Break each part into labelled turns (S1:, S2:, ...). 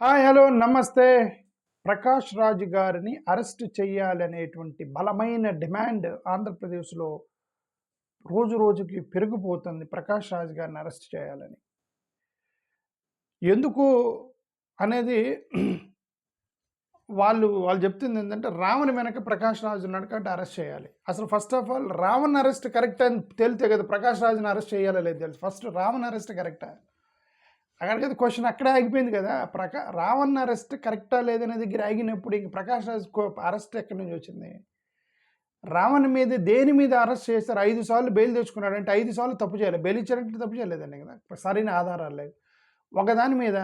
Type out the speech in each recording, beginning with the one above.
S1: Hi, hello, నమస్తే. ప్రకాష్ రాజ్ గారిని arrest చేయాలనేటువంటి బలమైన డిమాండ్ ఆంధ్రప్రదేశ్లో రోజు రోజుకి పెరిగిపోతుంది. ప్రకాష్ రాజ్ గారిని అరెస్ట్ చేయాలని. ఎందుకు అనేది వాళ్ళు చెప్తుంది ఏంటంటే, రావణ్ వెనక ప్రకాష్ రాజ్ ఉన్నాడు కాబట్టి అరెస్ట్ చేయాలి. అసలు first of all Ravan arrest correct అని తేలితే కదా ప్రకాష్ రాజ్ని అరెస్ట్ చేయాలో లేదు తెలుసు. ఫస్ట్ రావణ్ అరెస్ట్ కరెక్టా? అక్కడికైతే క్వశ్చన్ అక్కడే ఆగిపోయింది కదా. రావణ్ అరెస్ట్ కరెక్టా లేదనే దగ్గర ఆగినప్పుడు ఇంక ప్రకాష్ రాజ్ అరెస్ట్ ఎక్కడి నుంచి వచ్చింది? రావణ్ మీద దేని మీద అరెస్ట్ చేస్తారు? 5 సార్లు బెయిల్ తెచ్చుకున్నాడు అంటే 5 సార్లు తప్పు చేయాలి. బెయిల్ ఇచ్చారంటే తప్పు చేయలేదండి కదా, సరైన ఆధారాలు లేవు. ఒకదాని మీద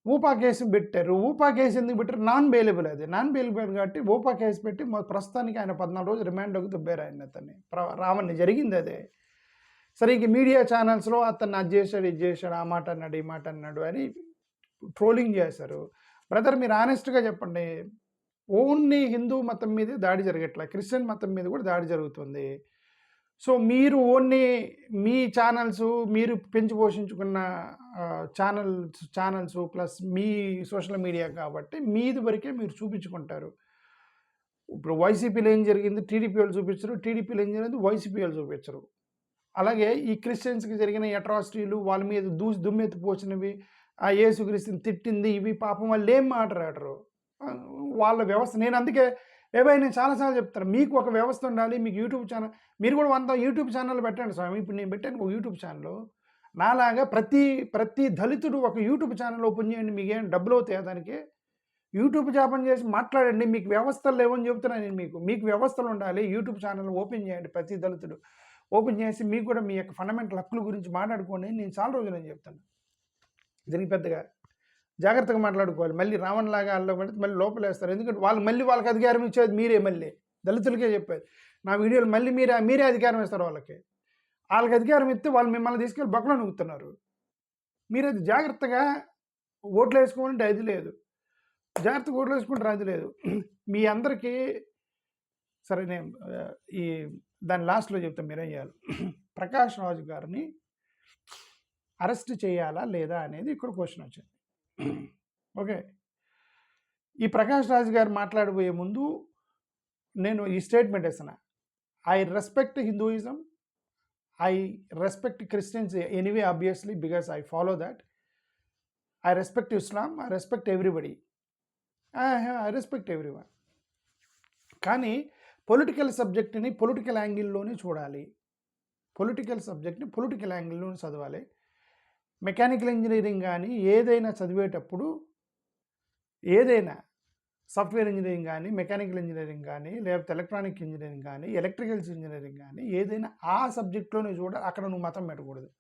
S1: ఊపా కేసు పెట్టారు. ఊపా కేసు ఎందుకు పెట్టారు? Non bailable. అది నాన్ బెయిలబుల్ కాబట్టి ఊపా కేసు పెట్టి ప్రస్తుతానికి ఆయన 14 రోజులు రిమాండ్కి దుబ్బారు ఆయన అతన్ని. రావణ్ని జరిగింది అదే. సరే, ఇంక మీడియా ఛానల్స్లో అతన్ని అది చేశాడు, ఇది చేశాడు, ఆ మాట అన్నాడు, ఈ మాట అన్నాడు అని ట్రోలింగ్ చేశారు. బ్రదర్, మీరు ఆనెస్ట్గా చెప్పండి, ఓన్లీ హిందూ మతం మీదే దాడి జరగట్లే, క్రిస్టియన్ మతం మీద కూడా దాడి జరుగుతుంది. సో మీరు ఓన్లీ మీ ఛానల్స్, మీరు పెంచి పోషించుకున్న ఛానల్స్ ప్లస్ మీ సోషల్ మీడియా కాబట్టి మీది వరకే మీరు చూపించుకుంటారు. ఇప్పుడు వైసీపీలో ఏం జరిగింది టీడీపీ వాళ్ళు చూపించరు, టీడీపీలో ఏం జరిగింది వైసీపీ వాళ్ళు చూపించరు. అలాగే ఈ క్రిస్టియన్స్కి జరిగిన అట్రాసిటీలు, వాళ్ళ మీద దుమ్మెత్తి పోసినవి, ఆ యేసుక్రీస్తుని తిట్టింది, ఇవి పాపం వాళ్ళు ఏం మాట్లాడరు. వాళ్ళ వ్యవస్థ. నేను అందుకే నేను చాలాసార్లు చెప్తాను, మీకు ఒక వ్యవస్థ ఉండాలి. మీకు యూట్యూబ్ ఛానల్, మీరు కూడా 100 యూట్యూబ్ ఛానల్ పెట్టండి స్వామి. ఇప్పుడు నేను పెట్టాను ఒక యూట్యూబ్ ఛానల్. నాలాగా ప్రతి దళితుడు ఒక యూట్యూబ్ ఛానల్ ఓపెన్ చేయండి. మీకు ఏం డబ్బులు అవుతాయా దానికి? యూట్యూబ్ జాపం చేసి మాట్లాడండి. మీకు వ్యవస్థలు లేవని చెప్తున్నాను నేను. మీకు వ్యవస్థలు ఉండాలి. యూట్యూబ్ ఛానల్ ఓపెన్ చేయండి. ప్రతి దళితుడు ఓపెన్ చేసి మీకు కూడా మీ యొక్క ఫండమెంటల్ హక్కుల గురించి మాట్లాడుకోండి. నేను చాలా రోజులు అని చెప్తాను. దీనికి పెద్దగా జాగ్రత్తగా మాట్లాడుకోవాలి. మళ్ళీ రావణ్ లాగా అల్లు పడితే మళ్ళీ లోపలేస్తారు. ఎందుకంటే వాళ్ళకి అధికారం ఇచ్చేది మీరే. మళ్ళీ దళితులకే చెప్పేది. నా వీడియోలు మళ్ళీ మీరే అధికారం ఇస్తారు వాళ్ళకి అధికారం ఇస్తే వాళ్ళు మిమ్మల్ని తీసుకెళ్ళి బొక్కలో నూగుతున్నారు. మీరు అది జాగ్రత్తగా ఓట్లు వేసుకోవాలంటే అది లేదు, జాగ్రత్తగా ఓట్లు వేసుకుంటారు అది లేదు. మీ అందరికీ సరే, నేను ఈ దాని లాస్ట్లో చెప్తాను మీరేం చేయాలి. ప్రకాష్ రాజ్ గారిని అరెస్ట్ చేయాలా లేదా అనేది ఇక్కడ క్వశ్చన్ వచ్చింది. ఓకే, ఈ ప్రకాష్ రాజ్ గారు మాట్లాడబోయే ముందు నేను ఈ స్టేట్మెంట్ వేస్తున్నా. I respect Hinduism, I respect Christians anyway obviously because I follow that. I respect Islam, I respect everybody, I respect everyone. కానీ పొలిటికల్ సబ్జెక్ట్ని పొలిటికల్ యాంగిల్లోనే చూడాలి. పొలిటికల్ సబ్జెక్ట్ని పొలిటికల్ యాంగిల్లోనే చదవాలి. మెకానికల్ ఇంజనీరింగ్ కానీ ఏదైనా చదివేటప్పుడు, ఏదైనా సాఫ్ట్వేర్ ఇంజనీరింగ్ కానీ, మెకానికల్ ఇంజనీరింగ్ కానీ, లేకపోతే ఎలక్ట్రానిక్ ఇంజనీరింగ్ కానీ, ఎలక్ట్రికల్స్ ఇంజనీరింగ్ కానీ, ఏదైనా ఆ సబ్జెక్ట్లోనే చూడాలి. అక్కడ నువ్వు మతం పెట్టకూడదు.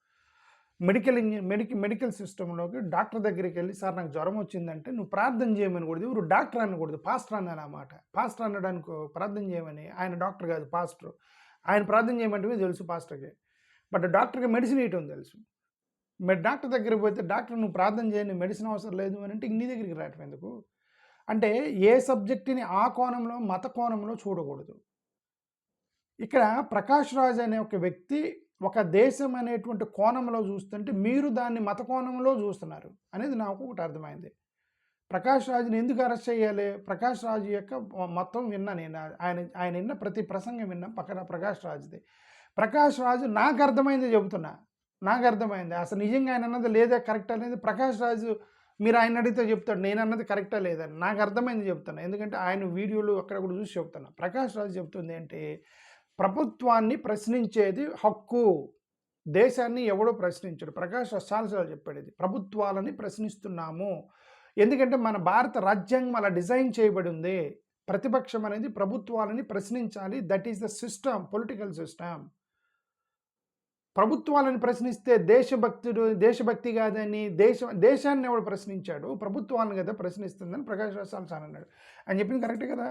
S1: మెడికల్ సిస్టంలోకి డాక్టర్ దగ్గరికి వెళ్ళి, సార్ నాకు జ్వరం వచ్చిందంటే నువ్వు ప్రార్థన చేయమని కూడదు. ఎవరు డాక్టర్ అనకూడదు, పాస్టర్ అన్నాను అన్నమాట. పాస్టర్ అనడానికి ప్రార్థన చేయమని, ఆయన డాక్టర్ కాదు పాస్టర్. ఆయన ప్రార్థన చేయమంటే తెలుసు పాస్టర్కి, బట్ డాక్టర్కి మెడిసిన్ ఇవ్వటం తెలుసు. డాక్టర్ దగ్గరికి పోతే డాక్టర్ నువ్వు ప్రార్థన చేయని, మెడిసిన్ అవసరం లేదు అని అంటే నీ దగ్గరికి రావటం ఎందుకు? అంటే ఏ సబ్జెక్టుని ఆ కోణంలో, మత కోణంలో చూడకూడదు. ఇక్కడ ప్రకాష్ రాజ్ అనే ఒక వ్యక్తి ఒక దేశం అనేటువంటి కోణంలో చూస్తుంటే మీరు దాన్ని మత కోణంలో చూస్తున్నారు అనేది నాకు ఒకటి అర్థమైంది. ప్రకాష్ రాజ్ని ఎందుకు అరెస్ట్ చేయాలి? ప్రకాష్ రాజ్ యొక్క మొత్తం విన్నా నేను. ఆయన విన్న ప్రతి ప్రసంగం విన్నా పక్కన ప్రకాష్ రాజ్ది. ప్రకాష్ రాజు నాకు అర్థమైంది చెబుతున్నా, నాకు అర్థమైంది. అసలు నిజంగా ఆయన అన్నది లేదా కరెక్ట్ అనేది ప్రకాష్ రాజు, మీరు ఆయన అడిగితే చెప్తాడు నేను అన్నది కరెక్టా లేదని. నాకు అర్థమైంది చెప్తున్నా, ఎందుకంటే ఆయన వీడియోలు అక్కడ కూడా చూసి చెప్తున్నా. ప్రకాష్ రాజు చెప్తుంది ఏంటి, ప్రభుత్వాన్ని ప్రశ్నించేది హక్కు, దేశాన్ని ఎవడో ప్రశ్నించాడు. ప్రకాష్ చాలాసార్లు చెప్పాడు ఇది, ప్రభుత్వాలని ప్రశ్నిస్తున్నాము. ఎందుకంటే మన భారత రాజ్యాంగం అలా డిజైన్ చేయబడి ఉంది. ప్రతిపక్షం అనేది ప్రభుత్వాలని ప్రశ్నించాలి. That is the system, political system. ప్రభుత్వాలను ప్రశ్నిస్తే దేశభక్తి కాదని, దేశాన్ని ఎవడు ప్రశ్నించాడు, ప్రభుత్వాలను కదా ప్రశ్నిస్తుందని ప్రకాష్ రాజ్ చాలాసార్లు అన్నాడు. అని చెప్పింది కరెక్టే కదా.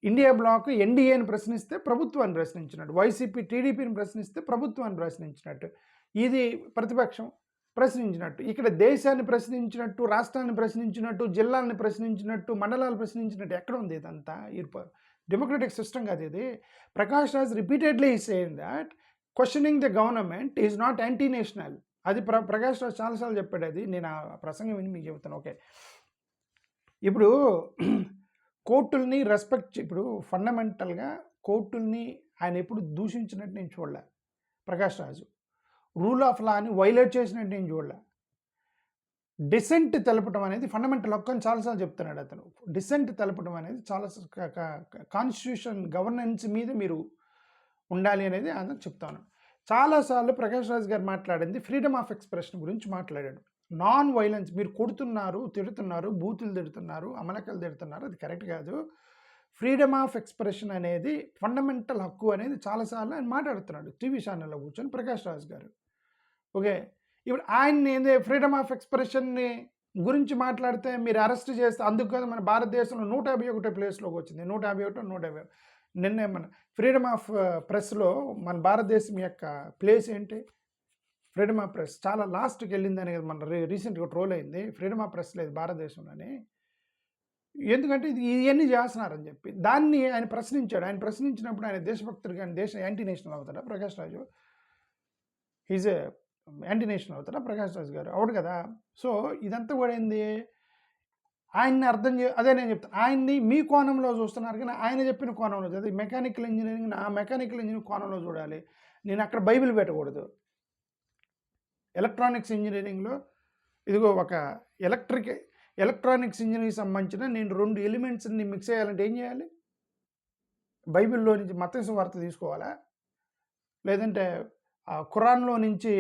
S1: ఇండియా బ్లాక్ ఎన్డీఏని ప్రశ్నిస్తే ప్రభుత్వాన్ని ప్రశ్నించినట్టు, వైసీపీ టీడీపీని ప్రశ్నిస్తే ప్రభుత్వాన్ని ప్రశ్నించినట్టు, ఇది ప్రతిపక్షం ప్రశ్నించినట్టు. ఇక్కడ దేశాన్ని ప్రశ్నించినట్టు, రాష్ట్రాన్ని ప్రశ్నించినట్టు, జిల్లాలను ప్రశ్నించినట్టు, మండలాలు ప్రశ్నించినట్టు ఎక్కడ ఉంది? ఇదంతా డెమోక్రటిక్ సిస్టమ్ కాదు ఇది. Prakash Raj repeatedly is saying that questioning the government is not anti national. అది ప్రకాష్ రాజ్ చాలాసార్లు చెప్పాడు. అది నేను ఆ ప్రసంగం విని మీకు చెబుతాను. ఓకే. ఇప్పుడు కోర్టుల్ని రెస్పెక్ట్ ఇప్పుడు ఫండమెంటల్గా కోర్టుల్ని ఆయన ఎప్పుడు దూషించినట్టు నేను చూడలే ప్రకాష్ రాజు. రూల్ ఆఫ్ లాని వైలేట్ చేసినట్టు నేను చూడలే. డిసెంట్ తెలపడం అనేది ఫండమెంటల్ హక్కు అని చాలాసార్లు చెప్తున్నాడు అతను. డిసెంట్ తెలపడం అనేది చాలా కాన్స్టిట్యూషన్ గవర్నెన్స్ మీద మీరు ఉండాలి అనేది ఆయన చెప్తాను. చాలాసార్లు ప్రకాష్ రాజ్ గారు మాట్లాడింది ఫ్రీడమ్ ఆఫ్ ఎక్స్ప్రెషన్ గురించి మాట్లాడాడు. నాన్ వైలెన్స్, మీరు కొడుతున్నారు, తిడుతున్నారు, బూతులు తిడుతున్నారు, అమలకలు తిడుతున్నారు, అది కరెక్ట్ కాదు. ఫ్రీడమ్ ఆఫ్ ఎక్స్ప్రెషన్ అనేది ఫండమెంటల్ హక్కు అనేది చాలాసార్లు ఆయన మాట్లాడుతున్నాడు టీవీ ఛానల్లో కూర్చొని ప్రకాష్ రాజ్ గారు. ఓకే. ఇప్పుడు ఆయన్ని ఏంది ఫ్రీడమ్ ఆఫ్ ఎక్స్ప్రెషన్ని గురించి మాట్లాడితే మీరు అరెస్ట్ చేస్తే, అందుకు కదా మన భారతదేశంలో 151 ప్లేస్లోకి వచ్చింది. 151 నిన్నే మన ఫ్రీడమ్ ఆఫ్ ప్రెస్లో మన భారతదేశం యొక్క ప్లేస్ ఏంటి? ఫ్రీడమ్ ఆఫ్ ప్రెస్ చాలా లాస్ట్కి వెళ్ళిందని కదా మన రీసెంట్గా ట్రోల్ అయింది. ఫ్రీడమ్ ఆఫ్ ప్రెస్ లేదు భారతదేశంలోని. ఎందుకంటే ఇవన్నీ చేస్తున్నారని చెప్పి దాన్ని ఆయన ప్రశ్నించాడు. ఆయన ప్రశ్నించినప్పుడు ఆయన దేశభక్తుడు కానీ దేశ యాంటీ నేషనల్ అవుతాడా ప్రకాష్ రాజు? ఈజ్ ఏ యాంటీ నేషనల్ అవుతాడా ప్రకాష్ రాజ్ గారు? అవుడు కదా. సో ఇదంతా కూడా ఏంది, ఆయన్ని అర్థం అదే నేను చెప్తాను. ఆయన్ని మీ కోణంలో చూస్తున్నారు కానీ ఆయన చెప్పిన కోణంలో చదివి మెకానికల్ ఇంజనీరింగ్ ఆ మెకానికల్ ఇంజనీరింగ్ కోణంలో చూడాలి. నేను అక్కడ బైబిల్ పెట్టకూడదు. ఎలక్ట్రానిక్స్ ఇంజనీరింగ్లో ఇదిగో ఒక ఎలక్ట్రానిక్స్ ఇంజనీరింగ్ సంబంధించిన నేను 2 ఎలిమెంట్స్ని మిక్స్ చేయాలంటే ఏం చేయాలి? బైబిల్లో నుంచి మత్తయి సువార్త తీసుకోవాలా, లేదంటే ఖురాన్లో నుంచి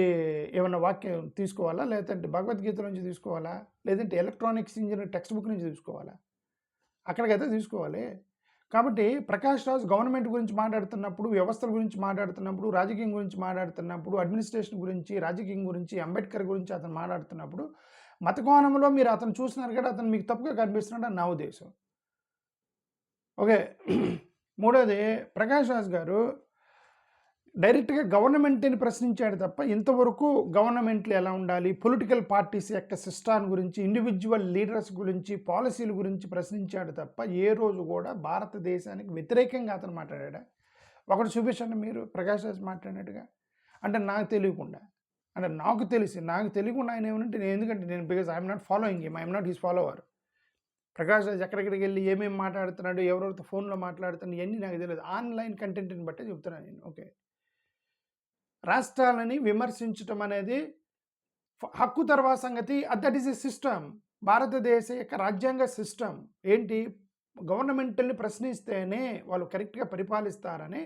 S1: ఏమైనా వాక్యం తీసుకోవాలా, లేదంటే భగవద్గీత నుంచి తీసుకోవాలా, లేదంటే ఎలక్ట్రానిక్స్ ఇంజనీరింగ్ టెక్స్ట్ బుక్ నుంచి తీసుకోవాలా? అక్కడికైతే తీసుకోవాలి. కాబట్టి ప్రకాష్ రాజ్ గవర్నమెంట్ గురించి మాట్లాడుతున్నప్పుడు, వ్యవస్థల గురించి మాట్లాడుతున్నప్పుడు, రాజకీయం గురించి మాట్లాడుతున్నప్పుడు, అడ్మినిస్ట్రేషన్ గురించి, రాజకీయం గురించి, అంబేద్కర్ గురించి అతను మాట్లాడుతున్నప్పుడు మత కోణంలో మీరు అతను చూస్తున్నారు కదా, అతను మీకు తప్పుగా కనిపిస్తున్నాడు అని నా ఉద్దేశం. ఓకే. మూడోది, ప్రకాష్ రాజ్ గారు డైరెక్ట్గా గవర్నమెంట్ని ప్రశ్నించాడు తప్ప ఇంతవరకు గవర్నమెంట్లు ఎలా ఉండాలి, పొలిటికల్ పార్టీస్ యొక్క సిస్టమ్ గురించి, ఇండివిజువల్ లీడర్స్ గురించి, పాలసీల గురించి ప్రశ్నించాడు తప్ప ఏ రోజు కూడా భారతదేశానికి వ్యతిరేకంగా అతను మాట్లాడా? ఒకటి చూపించండి మీరు ప్రకాష్ రాజ్ మాట్లాడినట్టుగా. అంటే నాకు తెలియకుండా, అంటే నాకు తెలియకుండా ఆయన ఏమంటే నేను, ఎందుకంటే నేను because I'm not following him, I'm not his follower. Prakash Raj ఎక్కడెక్కడికి వెళ్ళి ఏమేమి మాట్లాడుతున్నాడు, ఎవరెవరితో ఫోన్లో మాట్లాడుతున్నాడు, ఇవన్నీ నాకు తెలియదు. ఆన్లైన్ కంటెంట్ని బట్టే చెప్తున్నాను నేను. ఓకే. రాష్ట్రాలని విమర్శించటం అనేది హక్కు తర్వాత సంగతి. That is a system. భారతదేశ యొక్క రాజ్యాంగ సిస్టమ్ ఏంటి, గవర్నమెంట్ని ప్రశ్నిస్తేనే వాళ్ళు కరెక్ట్గా పరిపాలిస్తారని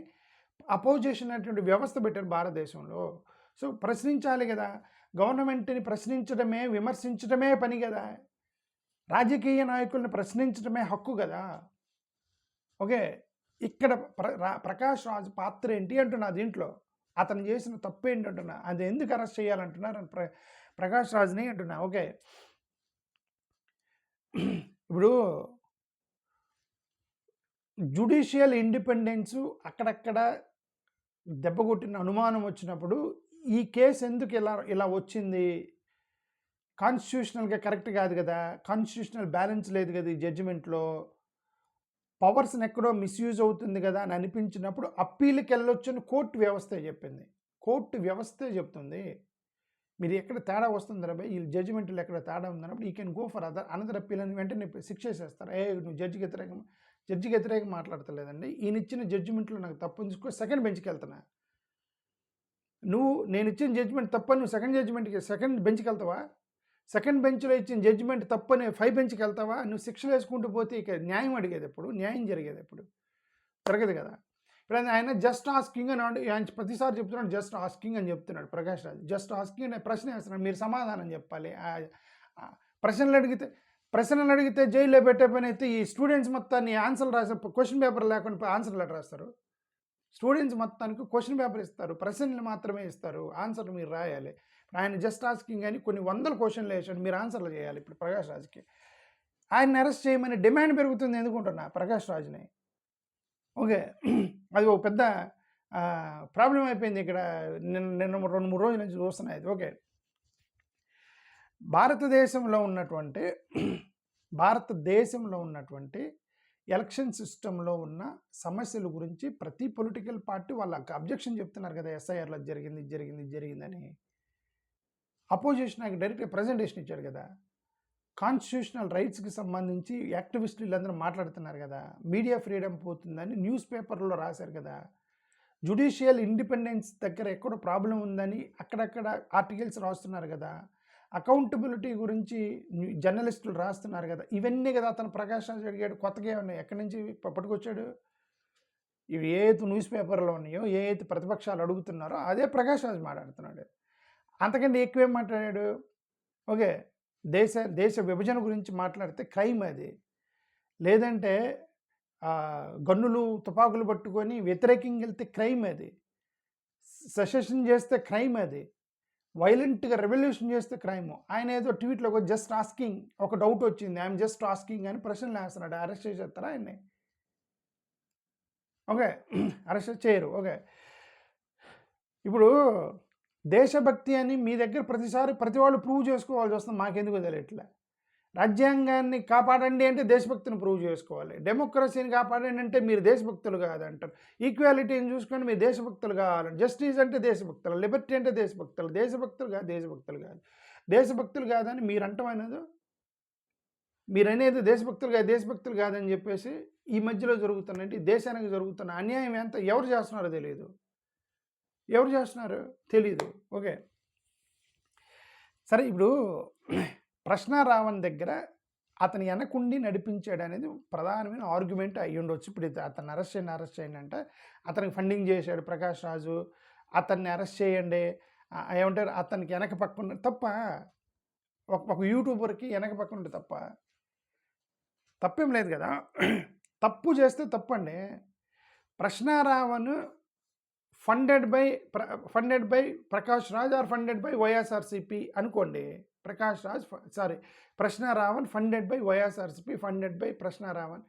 S1: అపోజిషన్ అనేటువంటి వ్యవస్థ పెట్టారు భారతదేశంలో. సో ప్రశ్నించాలి కదా, గవర్నమెంట్ని ప్రశ్నించడమే, విమర్శించడమే పని కదా, రాజకీయ నాయకుల్ని ప్రశ్నించడమే హక్కు కదా. ఓకే. ఇక్కడ ప్రకాష్ రాజ్ పాత్ర ఏంటి అంటున్నా, దీంట్లో అతను చేసిన తప్పు ఏంటంటున్నా, అది ఎందుకు అరెస్ట్ చేయాలంటున్నారు అని ప్రకాష్ రాజ్ని అంటున్నా. ఓకే. ఇప్పుడు జ్యుడిషియల్ ఇండిపెండెన్సు అక్కడక్కడ దెబ్బకొట్టిన అనుమానం వచ్చినప్పుడు ఈ కేసు ఎందుకు ఇలా వచ్చింది, కాన్స్టిట్యూషనల్గా కరెక్ట్ కాదు కదా, కాన్స్టిట్యూషనల్ బ్యాలెన్స్ లేదు కదా ఈ జడ్జిమెంట్లో, పవర్స్ని ఎక్కడో మిస్యూజ్ అవుతుంది కదా అని అనిపించినప్పుడు అప్పీల్కి వెళ్ళొచ్చని కోర్టు వ్యవస్థే చెప్పింది. కోర్టు వ్యవస్థే చెప్తుంది మీరు ఎక్కడ తేడా వస్తుంది రా ఈ జడ్జిమెంట్లో ఎక్కడ తేడా ఉందన్నప్పుడు you can go for another appeal అని వెంటనే శిక్ష వేసేస్తారు. నువ్వు జడ్జికి వ్యతిరేకంగా మాట్లాడతలేదండి, ఈయన ఇచ్చిన జడ్జిమెంట్లో నాకు తప్పు తీసుకో, సెకండ్ బెంచ్కి వెళ్తున్నా. నేను ఇచ్చిన జడ్జిమెంట్ తప్పని నువ్వు సెకండ్ బెంచ్కి వెళ్తావా? సెకండ్ బెంచ్లో ఇచ్చిన జడ్జిమెంట్ తప్పని 5 బెంచ్కి వెళ్తావా? నువ్వు శిక్షలు వేసుకుంటూ పోతే ఇక న్యాయం అడిగేది ఎప్పుడు, న్యాయం జరిగేది ఎప్పుడు? జరగదు కదా. ఇప్పుడు ఆయన జస్ట్ ఆస్కింగ్ అని ఆయన ప్రతిసారి చెప్తున్నాడు, జస్ట్ ఆస్కింగ్ అని చెప్తున్నాడు ప్రకాష్ రాజ్. జస్ట్ ఆస్కింగ్ అనే ప్రశ్న వేస్తున్నాడు, మీరు సమాధానం చెప్పాలి. ప్రశ్నలు అడిగితే జైల్లో పెట్టే పని అయితే ఈ స్టూడెంట్స్ మొత్తాన్ని ఆన్సర్లు రాసే క్వశ్చన్ పేపర్ లేకుండా ఆన్సర్ లెటర్ రాస్తారు. స్టూడెంట్స్ మొత్తానికి క్వశ్చన్ పేపర్ ఇస్తారు, ప్రశ్నలు మాత్రమే ఇస్తారు, ఆన్సర్లు మీరు రాయాలి. ఆయన జస్ట్ ఆస్కింగ్ అని కొన్ని 100 క్వశ్చన్లు వేసాడు, మీరు ఆన్సర్లు చేయాలి. ఇప్పుడు ప్రకాష్ రాజ్కి ఆయన్ని అరెస్ట్ చేయమని డిమాండ్ పెరుగుతుంది ఎందుకుంటున్నా ప్రకాష్ రాజ్ని. ఓకే. అది ఒక పెద్ద ప్రాబ్లం అయిపోయింది ఇక్కడ. నిన్న 2-3 రోజుల నుంచి చూస్తున్నాయి అది. ఓకే. భారతదేశంలో ఉన్నటువంటి ఎలక్షన్ సిస్టంలో ఉన్న సమస్యల గురించి ప్రతి పొలిటికల్ పార్టీ వాళ్ళకి అబ్జెక్షన్ చెప్తున్నారు కదా, ఎస్ఐఆర్లో జరిగింది జరిగిందని. అపోజిషన్ నాకు డైరెక్ట్గా ప్రజెంటేషన్ ఇచ్చాడు కదా. కాన్స్టిట్యూషనల్ రైట్స్కి సంబంధించి యాక్టివిస్టులు వీళ్ళందరూ మాట్లాడుతున్నారు కదా, మీడియా ఫ్రీడమ్ పోతుందని న్యూస్ పేపర్లో రాశారు కదా, జ్యుడిషియల్ ఇండిపెండెన్స్ దగ్గర ఎక్కడో ప్రాబ్లం ఉందని అక్కడక్కడ ఆర్టికల్స్ రాస్తున్నారు కదా, అకౌంటబిలిటీ గురించి జర్నలిస్టులు రాస్తున్నారు కదా, ఇవన్నీ కదా అతను ప్రకాష్ రాజ్ అడిగాడు. కొత్తగా ఏమన్నా ఎక్కడి నుంచి పట్టుకొచ్చాడు? ఇవి ఏదైతే న్యూస్ పేపర్లో ఉన్నాయో, ఏదైతే ప్రతిపక్షాలు అడుగుతున్నారో అదే ప్రకాష్ రాజ్ మాట్లాడుతున్నాడు. అంతకంటే ఎక్కువేం మాట్లాడాడు? ఓకే, దేశ విభజన గురించి మాట్లాడితే క్రైమ్ అది, లేదంటే గన్నులు తుపాకులు పట్టుకొని వ్యతిరేకంగా వెళ్తే క్రైమ్ అది, సెసెషన్ చేస్తే క్రైమ్ అది, వైలెంట్గా రెవల్యూషన్ చేస్తే క్రైమ్. ఆయన ఏదో ట్వీట్లో జస్ట్ ఆస్కింగ్, ఒక డౌట్ వచ్చింది, ఐఎమ్ జస్ట్ ఆస్కింగ్ అని ప్రశ్నలు వేస్తున్నాడు. అరెస్ట్ చేసేస్తారా ఆయన్ని? ఓకే, అరెస్ట్ చేయరు. ఓకే, ఇప్పుడు దేశభక్తి అని మీ దగ్గర ప్రతిసారి ప్రతి వాళ్ళు ప్రూవ్ చేసుకోవాల్సి వస్తుంది. మాకెందుకు తెలియట్లే. రాజ్యాంగాన్ని కాపాడండి అంటే దేశభక్తిని ప్రూవ్ చేసుకోవాలి, డెమోక్రసీని కాపాడండి అంటే మీరు దేశభక్తులు కాదంటారు, ఈక్వాలిటీని చూసుకొని మీరు దేశభక్తులు కావాలంటే, జస్టిస్ అంటే దేశభక్తులు, లిబర్టీ అంటే దేశభక్తులు, దేశభక్తులు కాదు, దేశభక్తులు కాదని మీరు అంటమనేది, మీరు అనేది దేశభక్తులు కాదని చెప్పేసి ఈ మధ్యలో జరుగుతున్నట్టు దేశానికి జరుగుతున్న అన్యాయం ఎంత ఎవరు చేస్తున్నారో తెలియదు, తెలీదు. ఓకే, సరే, ఇప్పుడు ప్రశ్నారావణ్ దగ్గర అతని వెనకుండి నడిపించాడు అనేది ప్రధానమైన ఆర్గ్యుమెంట్ అయ్యి ఉండొచ్చు. ఇప్పుడు అతన్ని అరెస్ట్ చేయండి అంటే అతనికి ఫండింగ్ చేశాడు ప్రకాష్ రాజు, అతన్ని అరెస్ట్ చేయండి ఏమంటారు, అతనికి వెనక పక్కన తప్ప, ఒక యూట్యూబర్కి వెనక పక్కన ఉంటే తప్పేం లేదు కదా. తప్పు చేస్తే తప్పండి. ప్రశ్నారావణ్ funded by Prakash Raj or funded by YSRCP అనుకోండి. ప్రశ్నారావణ్ funded by YSRCP, funded by ప్రశ్నారావణ్,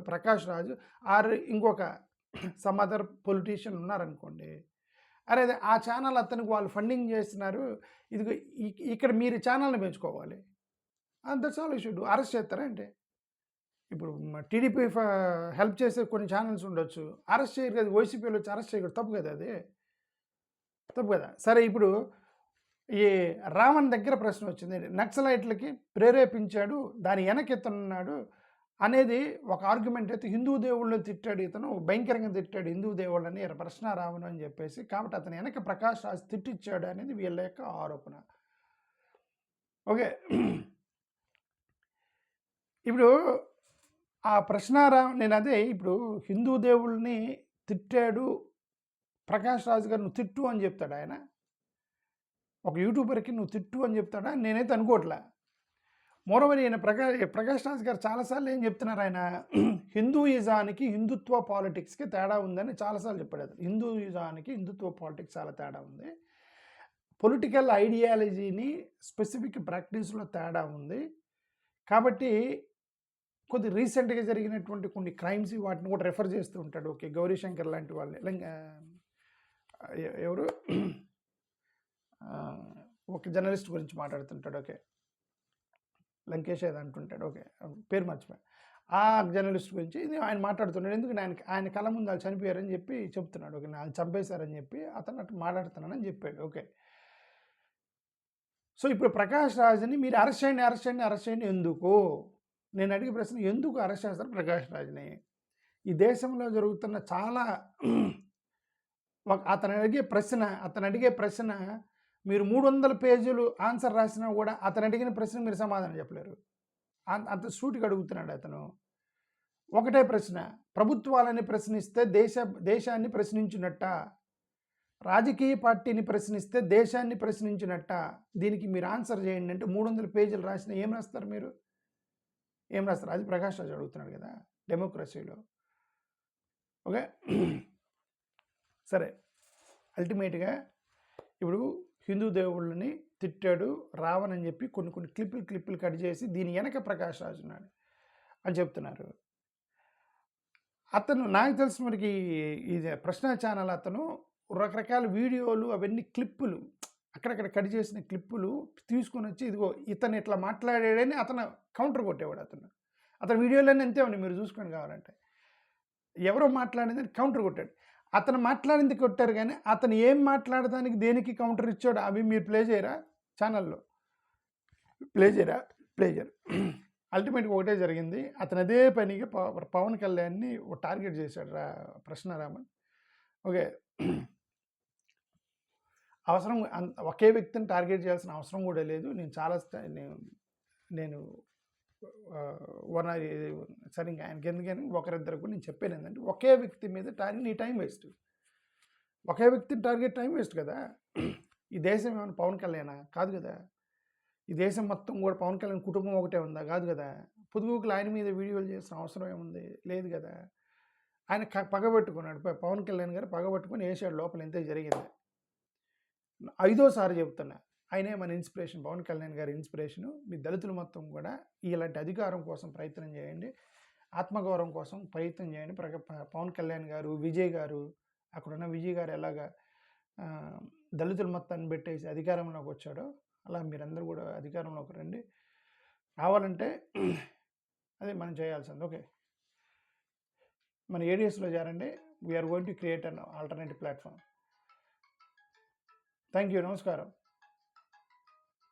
S1: ప్రకాష్ రాజ్ ఆర్ ఇంకొక సమ్ అదర్ పొలిటీషియన్ ఉన్నారనుకోండి. అరే ఆ ఛానల్ అతనికి వాళ్ళు ఫండింగ్ చేస్తున్నారు, ఇది ఇక్కడ మీరు ఛానల్ని పెంచుకోవాలి, that's all you should. Arrest చేస్తారా అంటే, ఇప్పుడు టీడీపీ హెల్ప్ చేసే కొన్ని ఛానల్స్ ఉండొచ్చు, అరెస్ట్ చేయరు కదా, వైసీపీలో వచ్చి అరెస్ట్ చేయకూడదు, తప్పు కదా, అది తప్పు కదా. సరే, ఇప్పుడు ఈ రావణ్ దగ్గర ప్రశ్న వచ్చింది, నక్సలైట్లకి ప్రేరేపించాడు, దాని వెనకెత్తనున్నాడు అనేది ఒక ఆర్గ్యుమెంట్. అయితే హిందూ దేవుళ్ళని తిట్టాడు, ఇతను భయంకరంగా తిట్టాడు హిందూ దేవుళ్ళని ప్రశ్నారావణ్ అని చెప్పేసి, కాబట్టి అతని వెనక ప్రకాష్ రాజ్ తిట్టిచ్చాడు అనేది వీళ్ళ యొక్క ఆరోపణ. ఓకే, ఇప్పుడు ఆ ప్రశ్నారావణ్, నేను అదే ఇప్పుడు హిందూ దేవుళ్ళని తిట్టాడు ప్రకాష్ రాజ్ గారు, నువ్వు తిట్టు అని చెప్తాడు ఆయన, ఒక యూట్యూబర్కి నువ్వు తిట్టు అని చెప్తాడా? నేనైతే అనుకోవట్లే. మరోవర్ ఈయన ప్రకాష్ రాజ్ గారు చాలాసార్లు ఏం చెప్తున్నారు, ఆయన హిందూయిజానికి హిందుత్వ పాలిటిక్స్కి తేడా ఉందని చాలాసార్లు చెప్పాడు. హిందూయిజానికి హిందుత్వ పాలిటిక్స్ చాలా తేడా ఉంది, పొలిటికల్ ఐడియాలజీని స్పెసిఫిక్ ప్రాక్టీస్లో తేడా ఉంది, కాబట్టి కొద్ది రీసెంట్గా జరిగినటువంటి కొన్ని క్రైమ్స్ వాటిని కూడా రెఫర్ చేస్తూ ఉంటాడు. ఓకే, గౌరీశంకర్ లాంటి వాళ్ళని, ఎవరు ఒక జర్నలిస్ట్ గురించి మాట్లాడుతుంటాడు, ఓకే, లంకేష్ ఏదో అంటుంటాడు, ఓకే, పేరు మర్చిపోయా, ఆ జర్నలిస్ట్ గురించి ఇది ఆయన మాట్లాడుతున్నాడు. ఎందుకు ఆయన కళ్ళ ముందు వాళ్ళు చనిపోయారని చెప్పి చెప్తున్నాడు, ఓకే, వాళ్ళు చంపేశారని చెప్పి అతను అటు మాట్లాడుతున్నానని చెప్పాడు. ఓకే, సో ఇప్పుడు ప్రకాష్ రాజ్ని మీరు అరెస్ట్ చేయండి ఎందుకు? నేను అడిగే ప్రశ్న, ఎందుకు అరెస్ట్ చేస్తారు ప్రకాష్ రాజ్ని? ఈ దేశంలో జరుగుతున్న చాలా అతను అడిగే ప్రశ్న మీరు 300 పేజీలు ఆన్సర్ రాసినా కూడా అతను అడిగిన ప్రశ్న మీరు సమాధానం చెప్పలేరు, అంత సూటిగా అడుగుతున్నాడు అతను. ఒకటే ప్రశ్న, ప్రభుత్వాలని ప్రశ్నిస్తే దేశాన్ని ప్రశ్నించినట్ట, రాజకీయ పార్టీని ప్రశ్నిస్తే దేశాన్ని ప్రశ్నించినట్ట, దీనికి మీరు ఆన్సర్ చేయండి అంటే 300 పేజీలు రాసినా ఏం రాస్తారు మీరు? అది ప్రకాష్ రాజ్ అడుగుతున్నాడు కదా డెమోక్రసీలో. ఓకే, సరే, అల్టిమేట్గా ఇప్పుడు హిందూ దేవుళ్ళని తిట్టాడు రావణ్ అని చెప్పి కొన్ని క్లిప్పులు కట్ చేసి దీని వెనక ప్రకాష్ రాజ్ ఉన్నాడు అని చెప్తున్నారు. అతను నాకు తెలిసి మనకి ఇది ప్రశ్న ఛానల్ అతను రకరకాల వీడియోలు అవన్నీ క్లిప్పులు అక్కడక్కడ కట్ చేసిన క్లిప్పులు తీసుకొని వచ్చి ఇదిగో ఇతను ఇట్లా మాట్లాడాడని అతను కౌంటర్ కొట్టేవాడు. అతని వీడియోలన్నీ అంతే ఉన్నాయి, మీరు చూసుకొని కావాలంటే ఎవరో మాట్లాడేదని కౌంటర్ కొట్టాడు. అతను మాట్లాడింది కొట్టారు కానీ అతను ఏం మాట్లాడడానికి దేనికి కౌంటర్ ఇచ్చాడో అవి మీరు ప్లే చేయరా ఛానల్లో? ప్లే చేయరా? ప్లే చేయరు. అల్టిమేట్గా ఒకటే జరిగింది. అతను అదే పనిగా పవన్ కళ్యాణ్ని టార్గెట్ చేశాడు ప్రశ్నారామన్. ఓకే. అవసరం ఒకే వ్యక్తిని టార్గెట్ చేయాల్సిన అవసరం కూడా లేదు. నేను చాలా నేను సరే ఇంకా ఆయనకి ఎందుకని ఒకరిద్దరు కూడా నేను చెప్పాను ఏంటంటే ఒకే వ్యక్తి మీద నీ టైం వేస్ట్. ఒకే వ్యక్తిని టార్గెట్ టైం వేస్ట్ కదా. ఈ దేశం ఏమైనా పవన్ కళ్యాణా? కాదు కదా. ఈ దేశం మొత్తం కూడా పవన్ కళ్యాణ్ కుటుంబం ఒకటే ఉందా? కాదు కదా. పొదుగుకులు ఆయన మీద వీడియోలు చేసిన అవసరం ఏముంది? లేదు కదా. ఆయన పగబెట్టుకున్నాడు. పవన్ కళ్యాణ్ గారు పగబెట్టుకుని వేసాడు లోపల. ఇంతే జరిగింది. 5వ సారి చెబుతున్నా, ఆయనే మన ఇన్స్పిరేషన్. పవన్ కళ్యాణ్ గారి ఇన్స్పిరేషను. మీ దళితులు మొత్తం కూడా ఇలాంటి అధికారం కోసం ప్రయత్నం చేయండి, ఆత్మగౌరవం కోసం ప్రయత్నం చేయండి. పవన్ కళ్యాణ్ గారు, విజయ్ గారు, అక్కడున్న విజయ్ గారు ఎలాగా దళితుల మొత్తాన్ని పెట్టేసి అధికారంలోకి వచ్చాడో అలా మీరందరూ కూడా అధికారంలోకి రండి. రావాలంటే అదే మనం చేయాల్సింది. ఓకే, మన ఏడిఎస్లో చేరండి. We're going to create an alternative platform. Thank you. నమస్కారం.